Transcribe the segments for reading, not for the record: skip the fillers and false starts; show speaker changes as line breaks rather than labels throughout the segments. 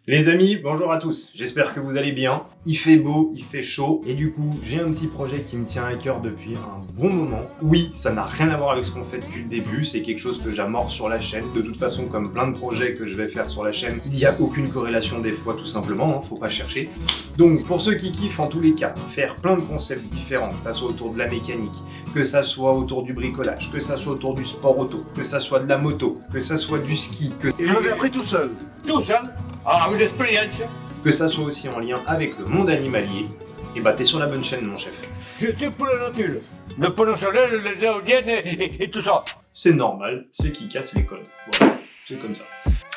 Les amis, bonjour à tous, j'espère que vous allez bien. Il fait beau, il fait chaud, et du coup, j'ai un petit projet qui me tient à cœur depuis un bon moment. Oui, ça n'a rien à voir avec ce qu'on fait depuis le début, c'est quelque chose que j'amorce sur la chaîne. De toute façon, comme plein de projets que je vais faire sur la chaîne, il n'y a aucune corrélation des fois, tout simplement, faut pas chercher. Donc, pour ceux qui kiffent, en tous les cas, faire plein de concepts différents, que ça soit autour de la mécanique, que ça soit autour du bricolage, que ça soit autour du sport auto, que ça soit de la moto, que ça soit du ski, que...
Et je l'avais appris tout seul.
Tout seul? Ah, une expérience.
Que ça soit aussi en lien avec le monde animalier, et bah t'es sur la bonne chaîne mon chef.
Je suis pour la nature. Le panneau solaire, les éoliennes et tout ça.
C'est normal, c'est qui casse les codes. Voilà, c'est comme ça.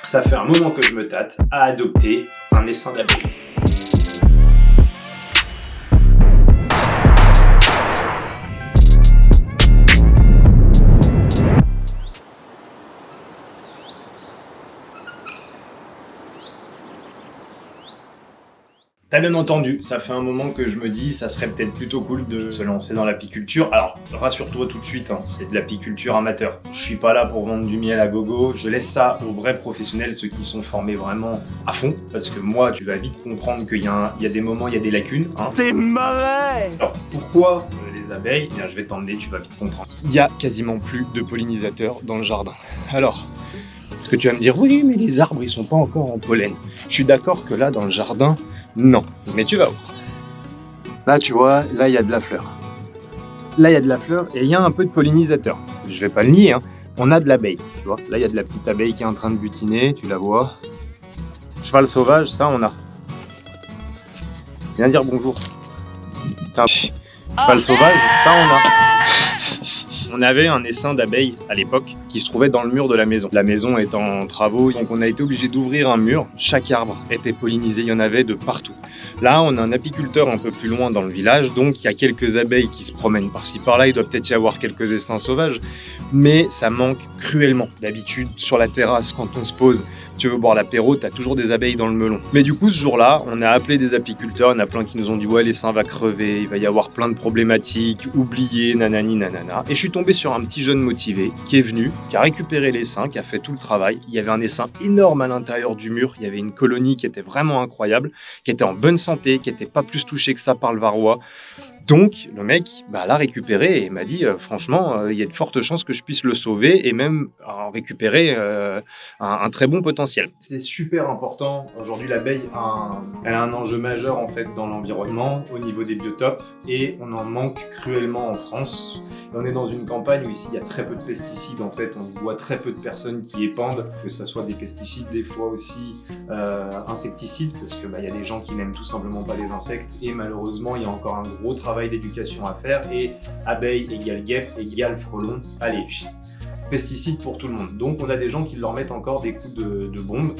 Ça fait un moment que je me tâte à adopter un essaim d'abeilles. T'as bien entendu, ça fait un moment que je me dis ça serait peut-être plutôt cool de se lancer dans l'apiculture. Alors rassure-toi tout de suite, c'est de l'apiculture amateur. Je suis pas là pour vendre du miel à gogo, je laisse ça aux vrais professionnels, ceux qui sont formés vraiment à fond. Parce que moi, tu vas vite comprendre qu'il y a des moments, il y a des lacunes.
T'es mauvais.
Alors pourquoi les abeilles? Eh bien, je vais t'emmener, tu vas vite comprendre. Il y a quasiment plus de pollinisateurs dans le jardin. Alors, parce que tu vas me dire, oui, mais les arbres, ils sont pas encore en pollen. Je suis d'accord que là, dans le jardin, non. Mais tu vas voir. Là, tu vois, là, il y a de la fleur. Là, il y a de la fleur et il y a un peu de pollinisateur. Je vais pas le nier, on a de l'abeille, tu vois. Là, il y a de la petite abeille qui est en train de butiner, tu la vois. Cheval sauvage, ça, on a. Viens dire bonjour. Putain, cheval sauvage, ça, on a. On avait un essaim d'abeilles à l'époque qui se trouvait dans le mur de la maison. La maison est en travaux, donc on a été obligé d'ouvrir un mur. Chaque arbre était pollinisé, il y en avait de partout. Là, on a un apiculteur un peu plus loin dans le village, donc il y a quelques abeilles qui se promènent par-ci par-là. Il doit peut-être y avoir quelques essaims sauvages, mais ça manque cruellement. D'habitude, sur la terrasse, quand on se pose, tu veux boire l'apéro, t'as toujours des abeilles dans le melon. Mais du coup, ce jour-là, on a appelé des apiculteurs, il y en a plein qui nous ont dit « Ouais, l'essaim va crever, il va y avoir plein de problématiques, oubliez, nanani, nanana. » Et je suis tombé sur un petit jeune motivé qui est venu, qui a récupéré l'essaim, qui a fait tout le travail. Il y avait un essaim énorme à l'intérieur du mur, il y avait une colonie qui était vraiment incroyable, qui était en bonne santé, qui n'était pas plus touchée que ça par le varroa. Donc, le mec l'a récupéré et m'a dit franchement, il y a de fortes chances que je puisse le sauver et même en récupérer un très bon potentiel. C'est super important. Aujourd'hui, l'abeille elle a un enjeu majeur en fait dans l'environnement, au niveau des biotopes, et on en manque cruellement en France. Et on est dans une campagne où ici il y a très peu de pesticides. En fait, on voit très peu de personnes qui épandent, que ce soit des pesticides, des fois aussi insecticides, parce que y a des gens qui n'aiment tout simplement pas les insectes. Et malheureusement, il y a encore un gros travail d'éducation à faire, et abeille égale guêpe égale frelon, allez, pesticides pour tout le monde. Donc on a des gens qui leur mettent encore des coups de bombe.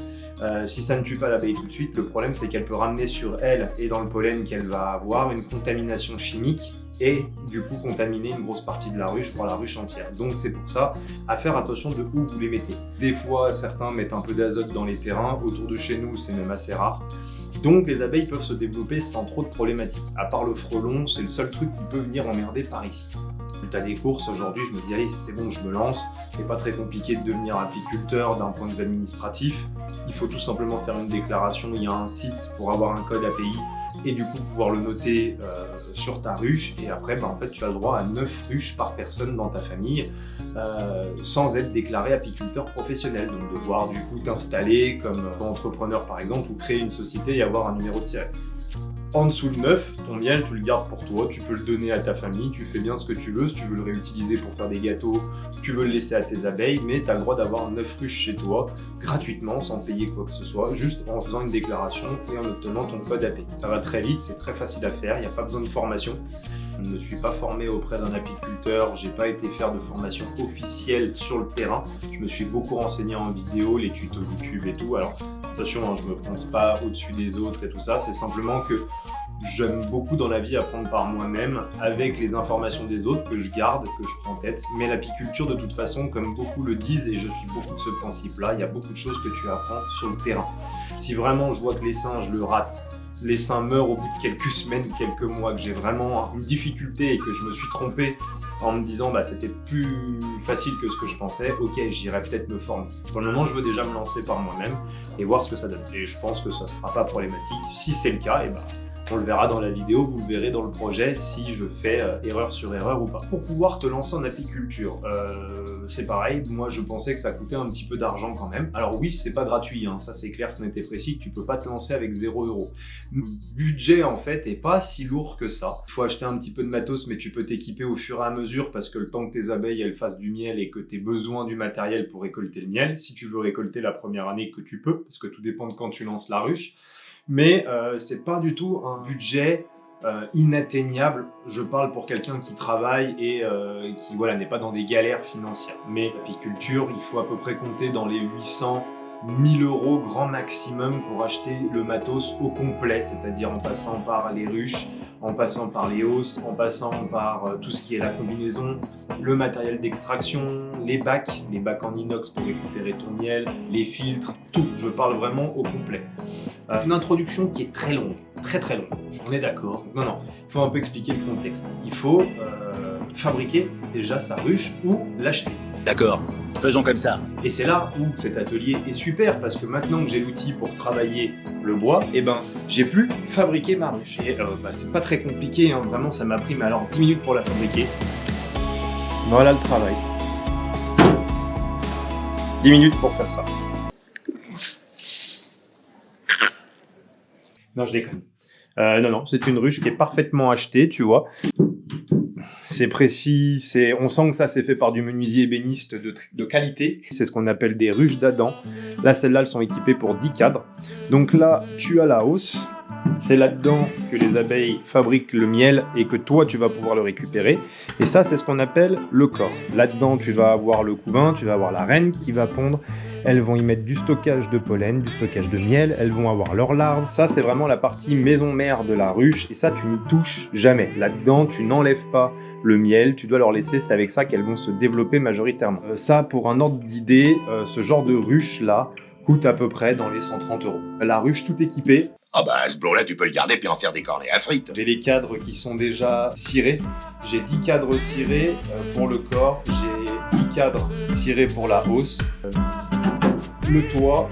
Si ça ne tue pas l'abeille tout de suite, le problème c'est qu'elle peut ramener sur elle et dans le pollen qu'elle va avoir une contamination chimique et du coup contaminer une grosse partie de la ruche, voire la ruche entière. Donc c'est pour ça, à faire attention de où vous les mettez. Des fois, certains mettent un peu d'azote dans les terrains, autour de chez nous c'est même assez rare. Donc les abeilles peuvent se développer sans trop de problématiques. À part le frelon, c'est le seul truc qui peut venir emmerder par ici. T'as des courses aujourd'hui, je me dis allez c'est bon, je me lance. C'est pas très compliqué de devenir apiculteur d'un point de vue administratif. Il faut tout simplement faire une déclaration, il y a un site pour avoir un code API et du coup pouvoir le noter sur ta ruche, et après en fait tu as le droit à 9 ruches par personne dans ta famille sans être déclaré apiculteur professionnel, donc devoir du coup t'installer comme entrepreneur par exemple ou créer une société et avoir un numéro de siret. En dessous de 9, ton miel, tu le gardes pour toi, tu peux le donner à ta famille, tu fais bien ce que tu veux, si tu veux le réutiliser pour faire des gâteaux, tu veux le laisser à tes abeilles, mais tu as le droit d'avoir 9 ruches chez toi, gratuitement, sans payer quoi que ce soit, juste en faisant une déclaration et en obtenant ton code API. Ça va très vite, c'est très facile à faire, il n'y a pas besoin de formation. Je ne suis pas formé auprès d'un apiculteur, j'ai pas été faire de formation officielle sur le terrain. Je me suis beaucoup renseigné en vidéo, les tutos YouTube et tout. Alors attention, je me pense pas au-dessus des autres et tout ça, c'est simplement que j'aime beaucoup dans la vie apprendre par moi-même avec les informations des autres que je garde, que je prends en tête. Mais l'apiculture de toute façon, comme beaucoup le disent, et je suis beaucoup de ce principe-là, il y a beaucoup de choses que tu apprends sur le terrain. Si vraiment je vois que l'essaim, je le rate, l'essaim meurt au bout de quelques semaines, quelques mois, que j'ai vraiment une difficulté et que je me suis trompé en me disant bah c'était plus facile que ce que je pensais, ok j'irai peut-être me former. Pour le moment je veux déjà me lancer par moi-même et voir ce que ça donne. Et je pense que ça sera pas problématique. Si c'est le cas, et bah on le verra dans la vidéo, vous le verrez dans le projet si je fais erreur sur erreur ou pas. Pour pouvoir te lancer en apiculture, c'est pareil, moi je pensais que ça coûtait un petit peu d'argent quand même. Alors oui, c'est pas gratuit, hein, ça c'est clair, net et précis, que tu peux pas te lancer avec 0 €. Le budget en fait est pas si lourd que ça. Il faut acheter un petit peu de matos, mais tu peux t'équiper au fur et à mesure parce que le temps que tes abeilles elles fassent du miel et que tu aies besoin du matériel pour récolter le miel, si tu veux récolter la première année que tu peux, parce que tout dépend de quand tu lances la ruche. Mais c'est pas du tout un budget inatteignable. Je parle pour quelqu'un qui travaille et qui voilà, n'est pas dans des galères financières. Mais l'apiculture, il faut à peu près compter dans les 800 1000 € grand maximum pour acheter le matos au complet, c'est-à-dire en passant par les ruches, en passant par les hausses, en passant par tout ce qui est la combinaison, le matériel d'extraction, les bacs en inox pour récupérer ton miel, les filtres, tout. Je parle vraiment au complet. Une introduction qui est très longue, très longue, on est d'accord. Non, il faut un peu expliquer le contexte. Il faut fabriquer déjà sa ruche ou l'acheter.
D'accord, faisons comme ça.
Et c'est là où cet atelier est super, parce que maintenant que j'ai l'outil pour travailler le bois, eh ben, j'ai pu fabriquer ma ruche. Et c'est pas très compliqué, hein, vraiment, ça m'a pris 10 minutes pour la fabriquer. Voilà le travail. 10 minutes pour faire ça. Non, je déconne. Non, c'est une ruche qui est parfaitement achetée, tu vois. C'est précis, on sent que ça c'est fait par du menuisier ébéniste de qualité. C'est ce qu'on appelle des ruches d'Adam. Là, celles-là, elles sont équipées pour 10 cadres. Donc là, tu as la hausse. C'est là-dedans que les abeilles fabriquent le miel et que toi, tu vas pouvoir le récupérer. Et ça, c'est ce qu'on appelle le corps. Là-dedans, tu vas avoir le couvain, tu vas avoir la reine qui va pondre. Elles vont y mettre du stockage de pollen, du stockage de miel. Elles vont avoir leurs larves. Ça, c'est vraiment la partie maison-mère de la ruche. Et ça, tu n'y touches jamais. Là-dedans, tu n'enlèves pas le miel, tu dois leur laisser, c'est avec ça qu'elles vont se développer majoritairement. Ça, pour un ordre d'idée, ce genre de ruche-là coûte à peu près dans les 130 €. La ruche tout équipée.
Ah bah, ce blond-là, tu peux le garder puis en faire des cornets à frites.
J'ai les cadres qui sont déjà cirés. J'ai 10 cadres cirés pour le corps. J'ai 10 cadres cirés pour la hausse. Le toit.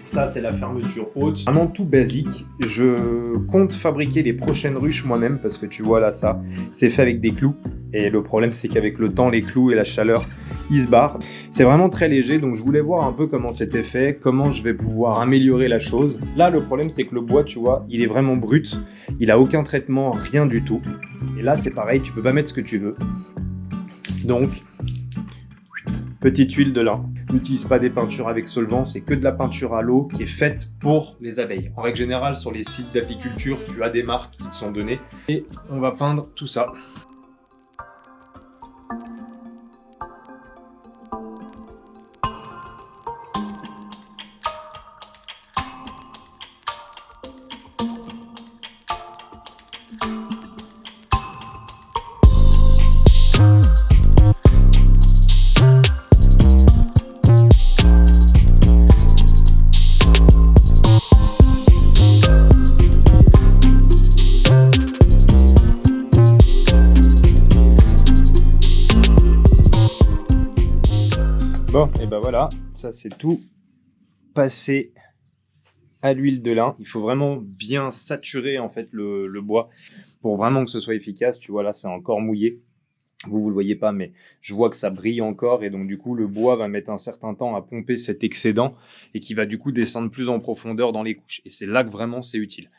Ça, c'est la fermeture haute. Vraiment tout basique. Je compte fabriquer les prochaines ruches moi-même parce que tu vois là, ça, c'est fait avec des clous. Et le problème, c'est qu'avec le temps, les clous et la chaleur, ils se barrent. C'est vraiment très léger, donc je voulais voir un peu comment c'était fait, comment je vais pouvoir améliorer la chose. Là, le problème, c'est que le bois, tu vois, il est vraiment brut. Il a aucun traitement, rien du tout. Et là, c'est pareil, tu peux pas mettre ce que tu veux. Donc, petite huile de lin. N'utilise pas des peintures avec solvant, c'est que de la peinture à l'eau qui est faite pour les abeilles. En règle générale, sur les sites d'apiculture, tu as des marques qui te sont données. Et on va peindre tout ça. Bon, et ben voilà, ça c'est tout passé à l'huile de lin. Il faut vraiment bien saturer en fait le bois pour vraiment que ce soit efficace. Tu vois là, c'est encore mouillé. Vous le voyez pas, mais je vois que ça brille encore et donc du coup le bois va mettre un certain temps à pomper cet excédent et qui va du coup descendre plus en profondeur dans les couches. Et c'est là que vraiment c'est utile.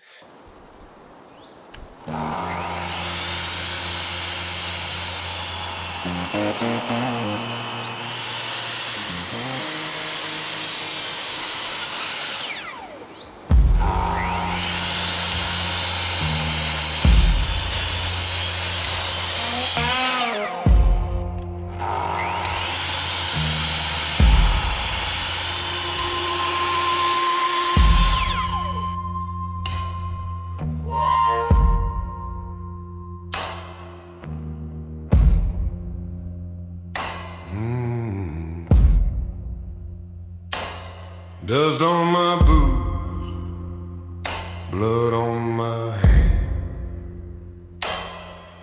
Dust on my boots, blood on my hand.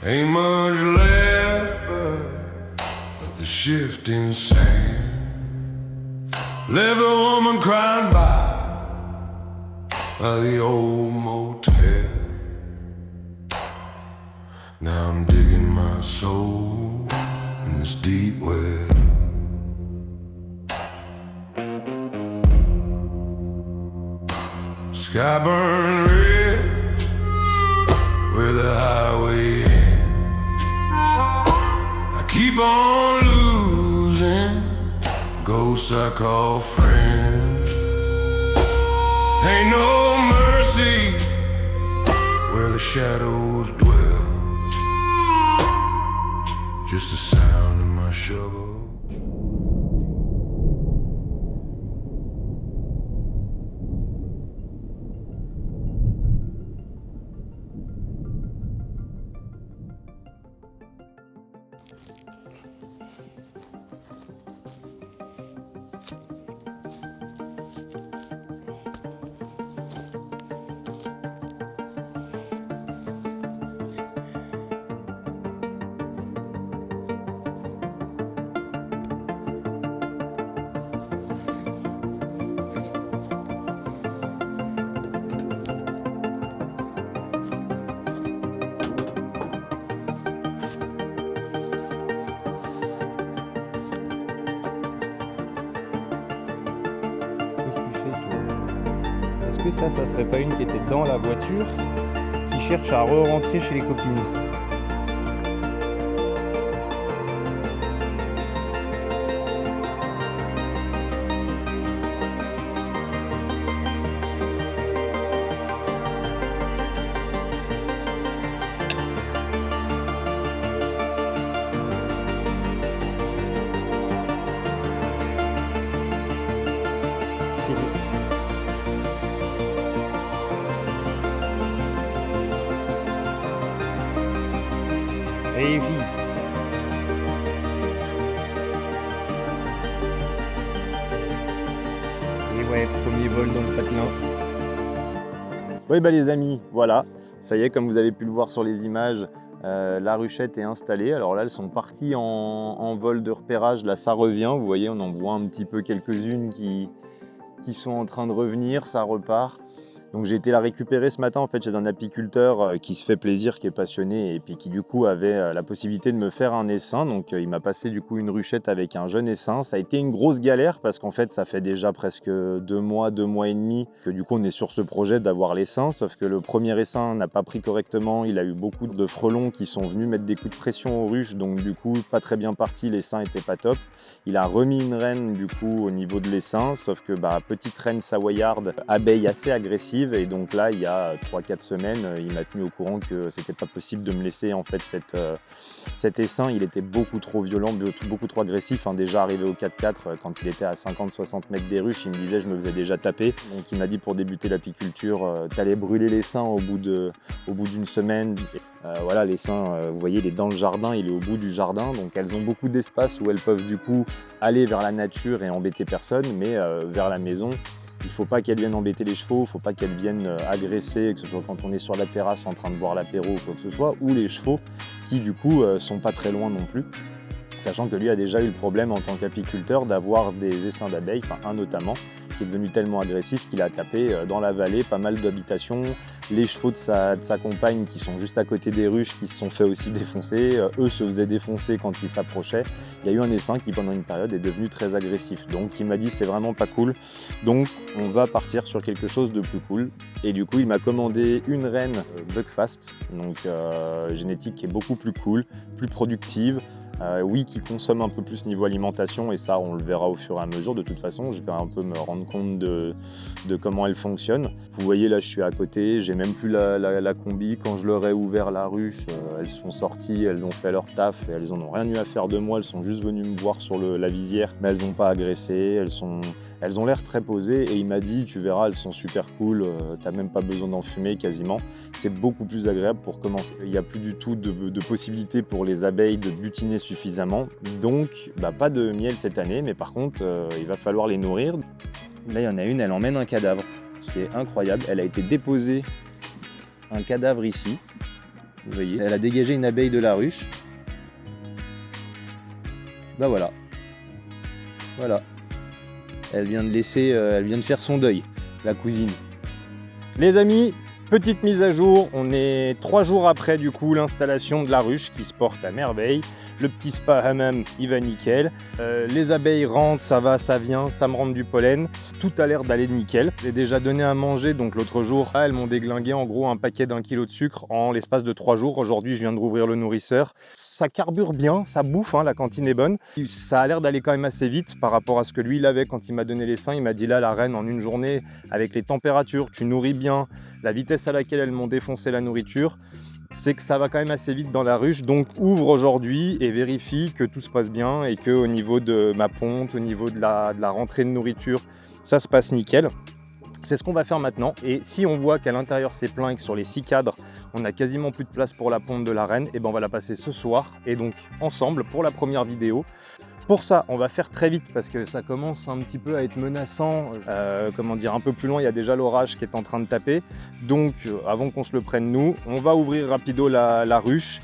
Ain't much left drifting sand. Left a woman crying by the old motel. Now I'm digging my soul in this deep well. Sky burn red where the highway ends. I keep on losing ghosts I call friends. Ain't no mercy where the shadows dwell. Just the sound of my shovel.
Est-ce que ça serait pas une qui était dans la voiture, qui cherche à re-rentrer chez les copines? Et les filles. Et ouais, premier vol dans le patelin. Oui bah les amis, voilà, ça y est, comme vous avez pu le voir sur les images, la ruchette est installée. Alors là, elles sont parties en vol de repérage, là ça revient, vous voyez, on en voit un petit peu quelques-unes qui sont en train de revenir, ça repart. Donc j'ai été la récupérer ce matin en fait chez un apiculteur qui se fait plaisir, qui est passionné et puis qui du coup avait la possibilité de me faire un essaim. Donc il m'a passé du coup une ruchette avec un jeune essaim. Ça a été une grosse galère parce qu'en fait ça fait déjà presque 2 mois et demi que du coup on est sur ce projet d'avoir l'essaim. Sauf que le premier essaim n'a pas pris correctement, il a eu beaucoup de frelons qui sont venus mettre des coups de pression aux ruches. Donc du coup pas très bien parti, l'essaim était pas top. Il a remis une reine du coup au niveau de l'essaim, sauf que petite reine savoyarde, abeille assez agressive. Et donc là, il y a 3-4 semaines, il m'a tenu au courant que c'était pas possible de me laisser en fait cet essaim. Il était beaucoup trop violent, beaucoup trop agressif. Déjà arrivé au 4x4, quand il était à 50-60 mètres des ruches, il me disait je me faisais déjà taper. Donc il m'a dit pour débuter l'apiculture, t'allais brûler l'essaim au bout d'une semaine. Voilà, l'essaim, vous voyez, il est dans le jardin, il est au bout du jardin. Donc elles ont beaucoup d'espace où elles peuvent du coup aller vers la nature et embêter personne, mais vers la maison. Il ne faut pas qu'elles viennent embêter les chevaux, il ne faut pas qu'elles viennent agresser, que ce soit quand on est sur la terrasse en train de boire l'apéro ou quoi que ce soit, ou les chevaux qui du coup sont pas très loin non plus. Sachant que lui a déjà eu le problème en tant qu'apiculteur d'avoir des essaims d'abeilles, enfin un notamment, qui est devenu tellement agressif qu'il a tapé dans la vallée pas mal d'habitations. Les chevaux de sa compagne qui sont juste à côté des ruches qui se sont fait aussi défoncer, eux se faisaient défoncer quand ils s'approchaient. Il y a eu un essaim qui pendant une période est devenu très agressif. Donc il m'a dit c'est vraiment pas cool, donc on va partir sur quelque chose de plus cool. Et du coup il m'a commandé une reine Buckfast, donc génétique qui est beaucoup plus cool, plus productive. Oui, qui consomme un peu plus niveau alimentation et ça on le verra au fur et à mesure. De toute façon je vais un peu me rendre compte de comment elle fonctionne. Vous voyez là je suis à côté, j'ai même plus la combi. Quand je leur ai ouvert la ruche, elles sont sorties, elles ont fait leur taf et elles en ont rien eu à faire de moi. Elles sont juste venues me voir sur la visière, mais elles n'ont pas agressé, elles ont l'air très posées et il m'a dit tu verras elles sont super cool, t'as même pas besoin d'en fumer quasiment. C'est beaucoup plus agréable pour commencer. Il n'y a plus du tout de possibilité pour les abeilles de butiner suffisamment, donc pas de miel cette année, mais par contre il va falloir les nourrir. Là il y en a une, elle emmène un cadavre, c'est incroyable, elle a été déposée, un cadavre ici, vous voyez, elle a dégagé une abeille de la ruche, voilà, Voilà. Elle vient de faire son deuil, la cousine. Les amis, petite mise à jour, on est 3 jours après du coup l'installation de la ruche qui se porte à merveille. Le petit spa hammam, il va nickel. Les abeilles rentrent, ça va, ça vient, ça me rentre du pollen. Tout a l'air d'aller nickel. J'ai déjà donné à manger, donc l'autre jour, elles m'ont déglingué en gros un paquet d'1 kg de sucre en l'espace de 3 jours. Aujourd'hui, je viens de rouvrir le nourrisseur. Ça carbure bien, ça bouffe, hein, la cantine est bonne. Ça a l'air d'aller quand même assez vite par rapport à ce que lui, il avait quand il m'a donné les seins. Il m'a dit là, la reine, en une journée, avec les températures, tu nourris bien, la vitesse à laquelle elles m'ont défoncé la nourriture, c'est que ça va quand même assez vite dans la ruche. Donc ouvre aujourd'hui et vérifie que tout se passe bien et qu'au niveau de ma ponte, au niveau de la rentrée de nourriture, ça se passe nickel. C'est ce qu'on va faire maintenant. Et si on voit qu'à l'intérieur c'est plein et que sur les 6 cadres, on a quasiment plus de place pour la ponte de la reine, et ben on va la passer ce soir et donc ensemble pour la première vidéo. Pour ça, on va faire très vite parce que ça commence un petit peu à être menaçant. Comment dire, un peu plus loin, il y a déjà l'orage qui est en train de taper. Donc, avant qu'on se le prenne nous, on va ouvrir rapido la ruche.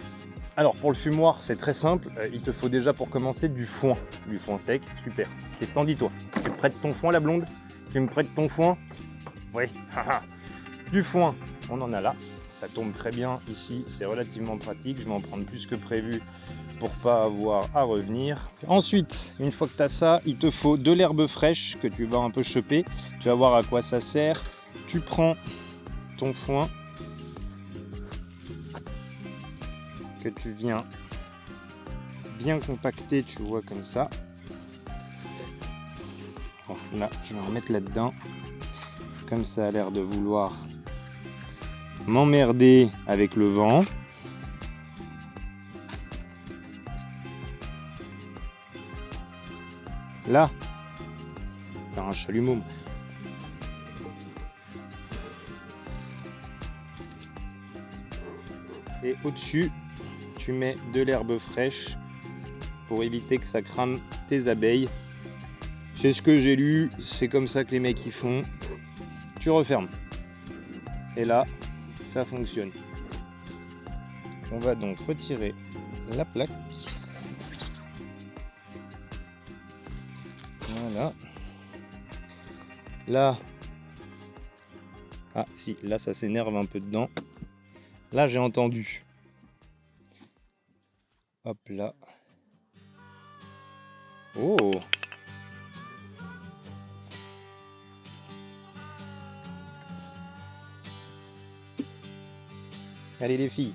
Alors, pour le fumoir, c'est très simple. Il te faut déjà pour commencer du foin sec. Super. Qu'est-ce que t'en dis, toi? Tu me prêtes ton foin, la blonde? Tu me prêtes ton foin? Oui. Du foin, on en a là. Ça tombe très bien ici, c'est relativement pratique. Je vais en prendre plus que prévu pour pas avoir à revenir. Ensuite, une fois que tu as ça, il te faut de l'herbe fraîche que tu vas un peu choper. Tu vas voir à quoi ça sert. Tu prends ton foin que tu viens bien compacter, tu vois, comme ça. Bon, là, je vais en mettre là-dedans. Comme ça a l'air de vouloir m'emmerder avec le vent. Là, faire un chalumeau. Et au-dessus, tu mets de l'herbe fraîche pour éviter que ça crame tes abeilles. C'est ce que j'ai lu, c'est comme ça que les mecs y font. Tu refermes. Et là, ça fonctionne. On va donc retirer la plaque. Voilà. Là. Ah si, là ça s'énerve un peu dedans. Là j'ai entendu. Hop là. Oh! Allez les filles.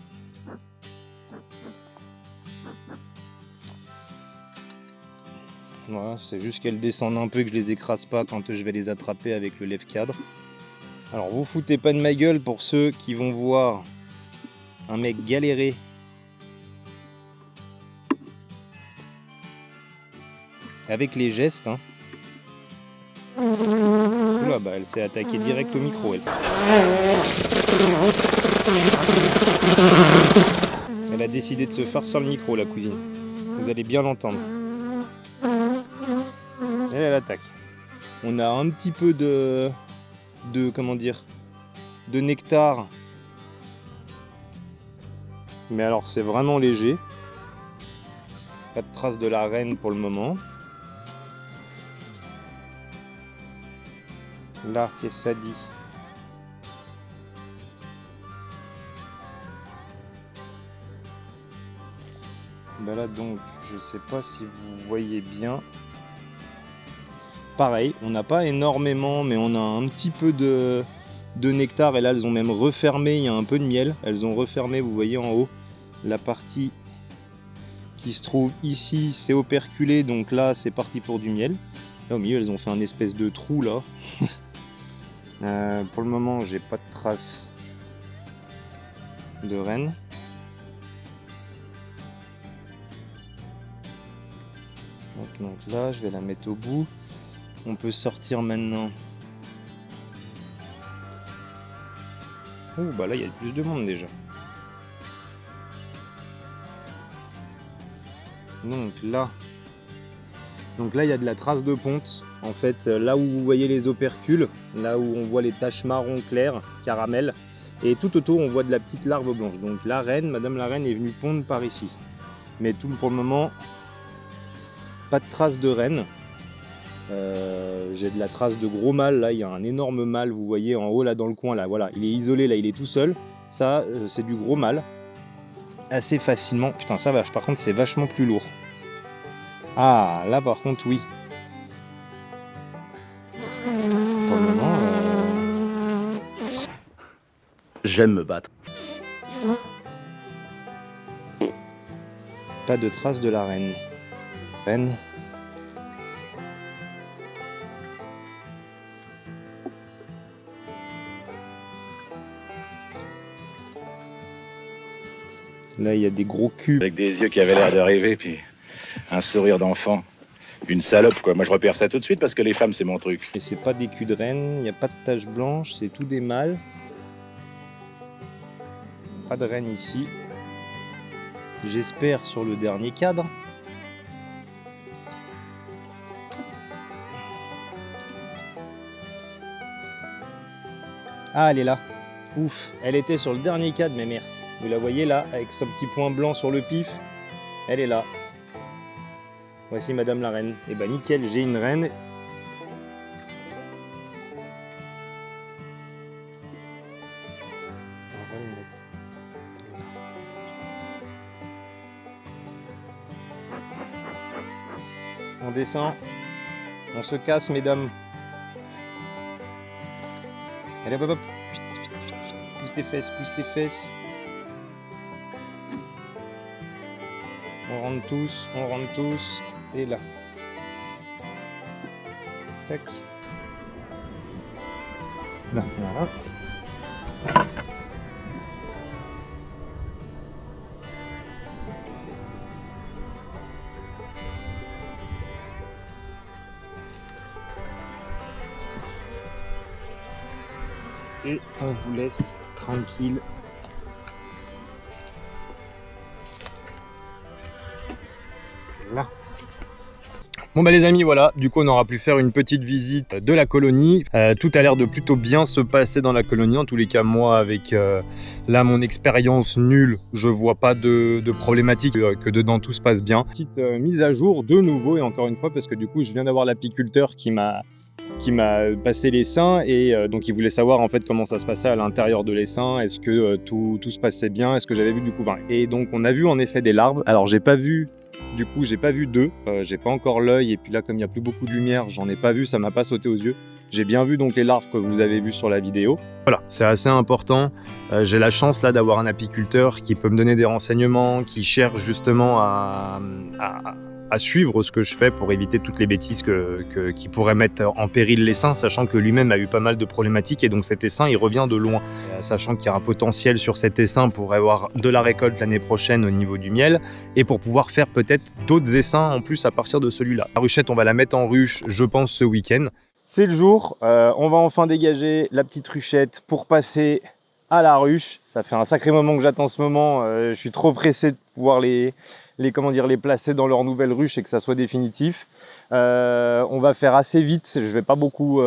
Voilà, c'est juste qu'elles descendent un peu, que je les écrase pas quand je vais les attraper avec le lève-cadre. Alors vous foutez pas de ma gueule pour ceux qui vont voir un mec galérer avec les gestes. Hein. Oula, bah elle s'est attaquée direct au micro, elle. Elle a décidé de se farcir le micro, la cousine. Vous allez bien l'entendre. Elle attaque. On a un petit peu de comment dire, de nectar. Mais alors c'est vraiment léger. Pas de trace de la reine pour le moment. Là, qu'est-ce que ça dit? Ben là donc, je sais pas si vous voyez bien. Pareil, on n'a pas énormément, mais on a un petit peu de nectar. Et là, elles ont même refermé, il y a un peu de miel. Elles ont refermé, vous voyez en haut, la partie qui se trouve ici, c'est operculé. Donc là, c'est parti pour du miel. Là, au milieu, elles ont fait un espèce de trou, là. Pour le moment, j'ai pas de traces de reine. Donc là, je vais la mettre au bout. On peut sortir maintenant. Oh, bah là, il y a plus de monde déjà. Donc là, il y a de la trace de ponte. En fait, là où vous voyez les opercules, là où on voit les taches marron claires, caramel, et tout autour, on voit de la petite larve blanche. Donc la reine, Madame la reine est venue pondre par ici. Mais tout pour le moment, pas de trace de reine. J'ai de la trace de gros mâle, là il y a un énorme mâle, vous voyez en haut là dans le coin là, voilà, il est isolé là, il est tout seul. Ça c'est du gros mâle. Assez facilement, putain ça vache, par contre c'est vachement plus lourd. Ah là par contre oui. Pour le moment,
J'aime me battre.
pas de trace de la reine. Reine. Là, il y a des gros culs.
Avec des yeux qui avaient l'air de rêver, puis un sourire d'enfant. Une salope, quoi. Moi, je repère ça tout de suite parce que les femmes, c'est mon truc.
Et c'est pas des culs de reine, il n'y a pas de taches blanches, c'est tout des mâles. Pas de reine ici. J'espère sur le dernier cadre. Ah, elle est là. Ouf, elle était sur le dernier cadre, mes mères. Vous la voyez là, avec son petit point blanc sur le pif. Elle est là. Voici Madame la Reine. Et bah nickel, j'ai une reine. On descend. On se casse, mesdames. Allez, hop, hop. Pousse tes fesses, pousse tes fesses. On rentre tous, et là. Tac. Là, voilà. Et on vous laisse tranquille. Là. Bon bah les amis, voilà, du coup on aura pu faire une petite visite de la colonie. Tout a l'air de plutôt bien se passer dans la colonie. En tous les cas, moi avec là mon expérience nulle, je vois pas de problématique, que dedans tout se passe bien. Petite mise à jour de nouveau, et encore une fois parce que du coup je viens d'avoir l'apiculteur qui m'a passé les seins, et donc il voulait savoir en fait comment ça se passait à l'intérieur de l'essaim, est-ce que tout se passait bien, est-ce que j'avais vu du couvain. Et donc on a vu en effet des larves. Alors j'ai pas vu d'œufs, j'ai pas encore l'œil, et puis là comme il n'y a plus beaucoup de lumière, j'en ai pas vu, ça m'a pas sauté aux yeux. J'ai bien vu donc les larves que vous avez vues sur la vidéo. Voilà, c'est assez important. J'ai la chance là d'avoir un apiculteur qui peut me donner des renseignements, qui cherche justement à suivre ce que je fais pour éviter toutes les bêtises qui pourraient mettre en péril l'essaim, sachant que lui-même a eu pas mal de problématiques, et donc cet essaim il revient de loin. Sachant qu'il y a un potentiel sur cet essaim pour avoir de la récolte l'année prochaine au niveau du miel, et pour pouvoir faire peut-être d'autres essaims en plus à partir de celui-là. La ruchette on va la mettre en ruche, je pense ce week-end. C'est le jour, on va enfin dégager la petite ruchette pour passer à la ruche. Ça fait un sacré moment que j'attends ce moment, je suis trop pressé de pouvoir les placer dans leur nouvelle ruche et que ça soit définitif. On va faire assez vite, je vais pas beaucoup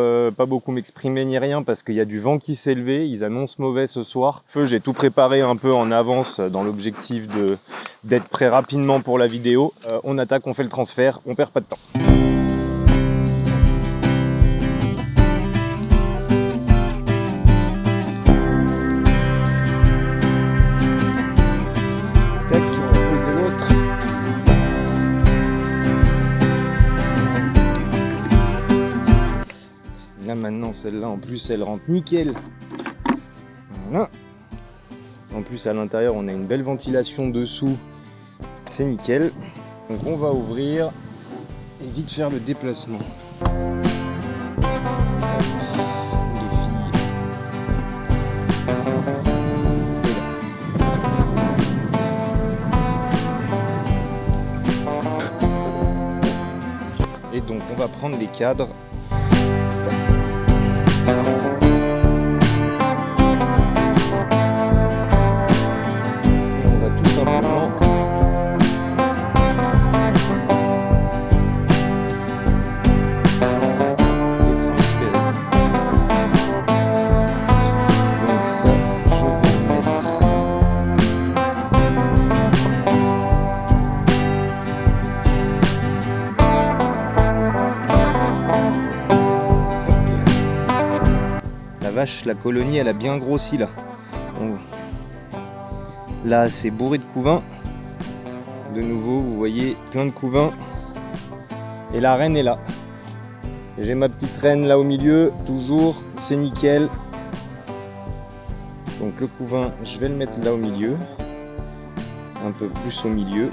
m'exprimer ni rien parce qu'il y a du vent qui s'est levé, ils annoncent mauvais ce soir. J'ai tout préparé un peu en avance dans l'objectif d'être prêt rapidement pour la vidéo. On attaque, on fait le transfert, on perd pas de temps. Maintenant celle-là en plus elle rentre nickel. Voilà. En plus à l'intérieur on a une belle ventilation dessous, c'est nickel. Donc on va ouvrir et vite faire le déplacement. Et donc on va prendre les cadres. On va tout simplement les transférer. Donc ça, je vais le mettre. vache, la colonie elle a bien grossi là. Bon. Là c'est bourré de couvains. De nouveau vous voyez plein de couvains. Et la reine est là. Et j'ai ma petite reine là au milieu, toujours, c'est nickel. Donc le couvain, je vais le mettre là au milieu. Un peu plus au milieu.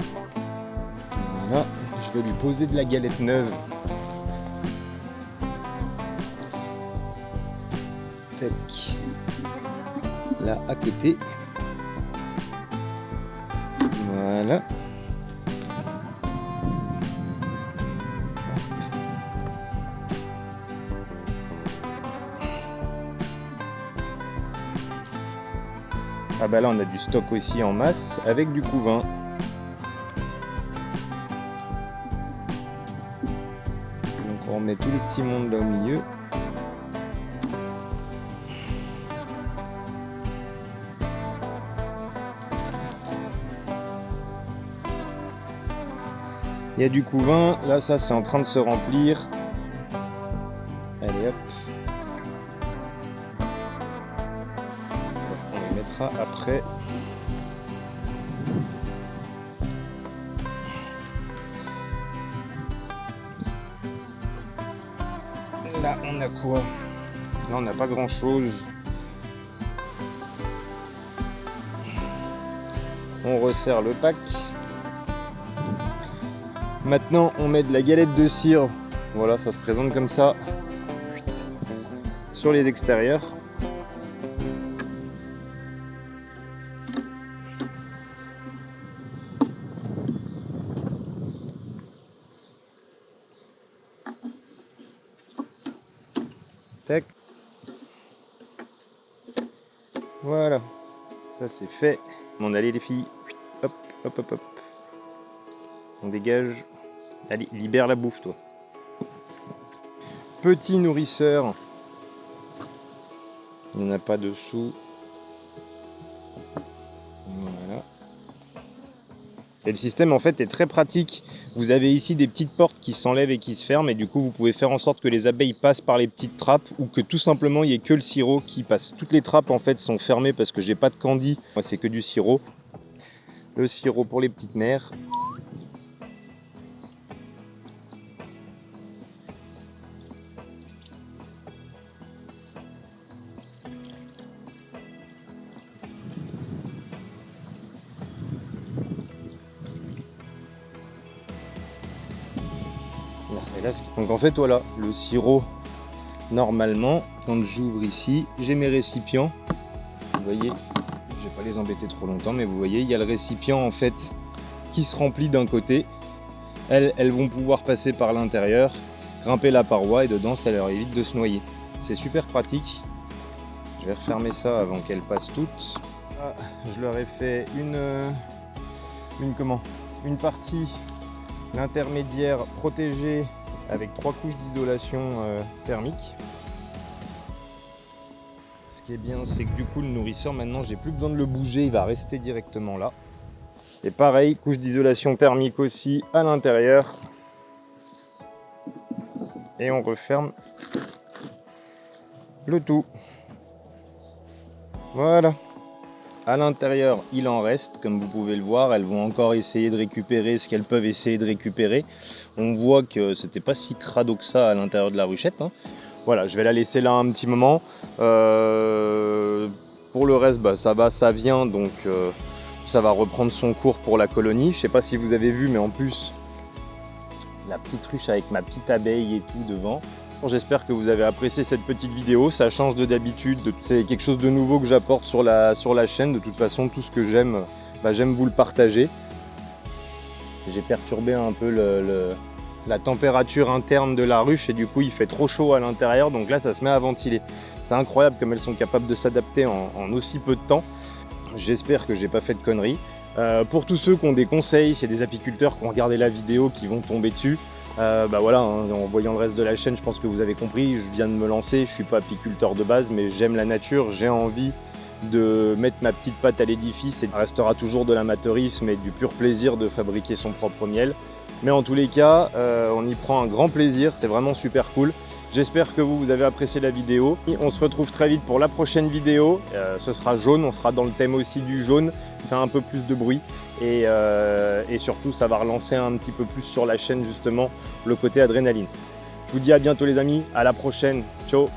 Voilà, je vais lui poser de la galette neuve. Tac. Là à côté. Voilà. Ah bah là on a du stock aussi en masse avec du couvain. Donc on remet tout le petit monde là au milieu. Il y a du couvain, là ça c'est en train de se remplir. Allez hop. On les mettra après. Là on a quoi? Là on n'a pas grand chose. On resserre le pack. Maintenant on met de la galette de cire, voilà ça se présente comme ça, sur les extérieurs. Tac. Voilà, ça c'est fait. Bon allez les filles, hop, hop, hop, hop. On dégage. Allez, libère la bouffe, toi. Petit nourrisseur. Il n'y en a pas dessous. Voilà. Et le système, en fait, est très pratique. Vous avez ici des petites portes qui s'enlèvent et qui se ferment. Et du coup, vous pouvez faire en sorte que les abeilles passent par les petites trappes ou que tout simplement, il n'y ait que le sirop qui passe. Toutes les trappes, en fait, sont fermées parce que j'ai pas de candy. Moi, c'est que du sirop. Le sirop pour les petites mères. Et là, donc en fait voilà, le sirop, normalement, quand j'ouvre ici, j'ai mes récipients. Vous voyez, je vais pas les embêter trop longtemps, mais vous voyez, il y a le récipient en fait qui se remplit d'un côté. Elles vont pouvoir passer par l'intérieur, grimper la paroi et dedans, ça leur évite de se noyer. C'est super pratique. Je vais refermer ça avant qu'elles passent toutes. Ah, je leur ai fait une partie, l'intermédiaire protégée avec 3 couches d'isolation thermique. Ce qui est bien, c'est que du coup le nourrisseur, maintenant j'ai plus besoin de le bouger, il va rester directement là. Et pareil, couche d'isolation thermique aussi à l'intérieur. Et on referme le tout. Voilà. À l'intérieur, il en reste, comme vous pouvez le voir. Elles vont encore essayer de récupérer ce qu'elles peuvent essayer de récupérer. On voit que c'était pas si crado que ça à l'intérieur de la ruchette, hein. Voilà, je vais la laisser là un petit moment. Pour le reste, bah, ça va, ça vient, donc ça va reprendre son cours pour la colonie. Je sais pas si vous avez vu, mais en plus, la petite ruche avec ma petite abeille et tout devant. J'espère que vous avez apprécié cette petite vidéo, ça change de d'habitude, c'est quelque chose de nouveau que j'apporte sur la chaîne. De toute façon, tout ce que j'aime, bah, j'aime vous le partager. J'ai perturbé un peu la température interne de la ruche et du coup il fait trop chaud à l'intérieur, donc là ça se met à ventiler. C'est incroyable comme elles sont capables de s'adapter en aussi peu de temps. J'espère que j'ai pas fait de conneries. Pour tous ceux qui ont des conseils, s'il y a des apiculteurs qui ont regardé la vidéo qui vont tomber dessus, bah voilà, hein, en voyant le reste de la chaîne, je pense que vous avez compris, je viens de me lancer, je suis pas apiculteur de base, mais j'aime la nature, j'ai envie de mettre ma petite patte à l'édifice et il restera toujours de l'amateurisme et du pur plaisir de fabriquer son propre miel. Mais en tous les cas, on y prend un grand plaisir, c'est vraiment super cool. J'espère que vous avez apprécié la vidéo. On se retrouve très vite pour la prochaine vidéo. Ce sera jaune, on sera dans le thème aussi du jaune, faire un peu plus de bruit. Et surtout, ça va relancer un petit peu plus sur la chaîne justement le côté adrénaline. Je vous dis à bientôt les amis, à la prochaine. Ciao.